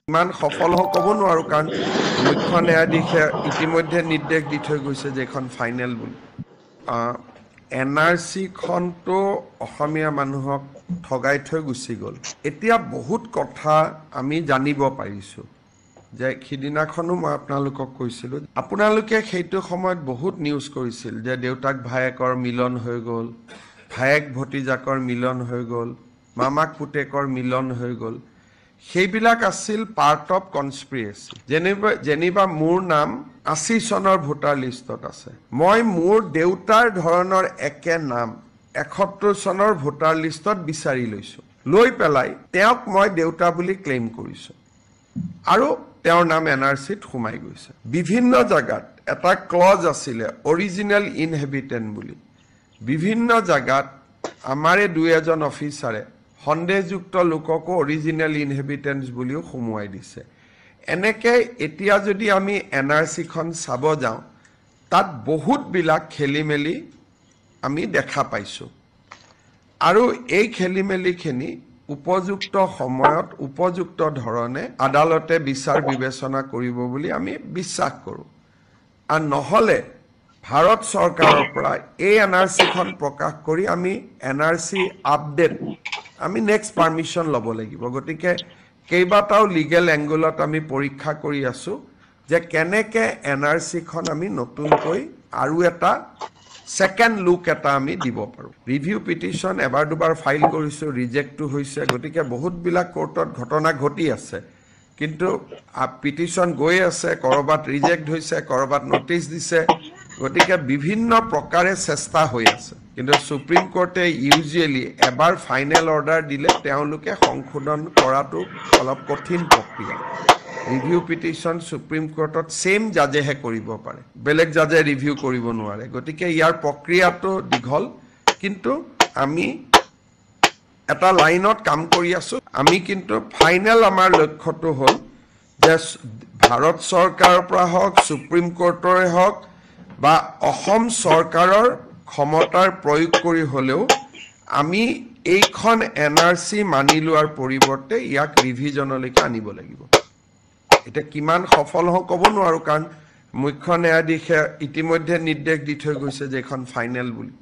ইমান সফল হ'ব নোৱাৰো কাৰণ মুখ্য ন্যায়াধীশে ইতিমধ্যে নিৰ্দেশ দি থৈ গৈছে যে এখন ফাইনেল বুলি NRC খনটো অসমীয়া মানুহক ঠগাই থৈ গুচি গ'ল এতিয়া বহুত কথা আমি জানিব পাৰিছো যে খিদিনাখনো মই আপোনালোকক কৈছিলো আপোনালোকে সেইটো সময়ত বহুত নিউজ কৰিছিল যে দেউতাক ভায়েকৰ মিলন হৈ গ'ল ভায়েক ভতিজাকৰ মিলন হৈ গ'ল মামাক পুতেকৰ মিলন হৈ গ'ল সেইবিলাক আছিল পাৰ্ট অফ কনস্পিৰেসি যেনিবা মোৰ নাম 80 চনৰ ভোটাৰ লিষ্টত আছে মই মোৰ দেউতাৰ ধৰণৰ একে নাম 71 চনৰ ভোটাৰ লিষ্টত বিচাৰি লৈছো লৈ পেলাই তেওঁক মই দেউতা বুলি ক্লেম কৰিছো আৰু তেওঁৰ নাম NRCত সোমাই গৈছে বিভিন্ন জায়গাত এটা ক্লজ আছিল অৰিজিনাল ইনহেবিটেন্ট বুলি বিভিন্ন জায়গাত আমাৰে দুই এজন অফিচাৰে সন্দেহযুক্ত লোককো অৰিজিনাল ইনহেবিটেন্টস বুলিও সোমুৱাই দিছে এনেকে এতিয়া যদি আমি NRC খন চাব যাওঁ তাত বহুত বিলাক খেলিমেলি আমি দেখা পাইছো আৰু এই খেলিমেলিখিনি উপযুক্ত সময়ত উপযুক্ত ধৰণে আদালতে বিচাৰ বিবেচনা কৰিব বুলি আমি বিশ্বাস কৰো আৰু নহলে ভাৰত চৰকাৰৰ পৰা এই NRC খন প্ৰকাশ কৰি আমি NRC আপডেট আমি নেক্সট পাৰমিশন লব লাগিব গতিকে কেইবাটাও লিগেল এংগলত আমি পৰীক্ষা কৰি আছো যে কেনেকে NRC খন আমি নতুনকৈ আৰু এটা সেকেন্ড লুক এটা আমি দিব পাৰো ৰিভিউ পিটিশন এবাৰ দুবাৰ ফাইল কৰিছো ৰিজেক্ট হৈছে গতিকে বহুত বিলাক কোৰ্টত ঘটনা ঘটি আছে কিন্তু পিটিশন গৈ আছে কৰবাত ৰিজেক্ট হৈছে কৰবাত নোটিস দিছে গতিকে বিভিন্ন প্ৰকাৰে চেষ্টা হৈ আছে কিন্তু সুপ্ৰিম কোৰ্টে ইউজুৱেলি এবাৰ ফাইনেল অৰ্ডাৰ দিলে তেওঁলোকে সংশোধন কৰাটো অলপ কঠিন প্ৰক্ৰিয়া ৰিভিউ পিটিশন সুপ্ৰিম কোৰ্টত সেম জাজেহে কৰিব পাৰে বেলেগ জাজে ৰিভিউ কৰিব নোৱাৰে গতিকে ইয়াৰ প্ৰক্ৰিয়াটো দীঘল কিন্তু আমি এটা লাইনত কাম কৰি আছো আমি কিন্তু ফাইনেল আমাৰ লক্ষ্যটো হ'ল যে ভাৰত চৰকাৰৰ পৰা হওক সুপ্ৰিম কোৰ্টৰে হওক বা অসম চৰকাৰৰ ক্ষমতাৰ প্ৰয়োগ কৰি হলেও আমি এইখন NRC মানি লোৱাৰ পৰিৱৰ্তে ইয়াক ৰিভিজনলৈকে আনিব লাগিব এটা কিমান সফল হ'ব নোৱাৰো কাৰণ মুখ্য ন্যায়াধীশে ইতিমধ্যে নিৰ্দেশ দি থৈ গৈছে যে এখন ফাইনেল বুলি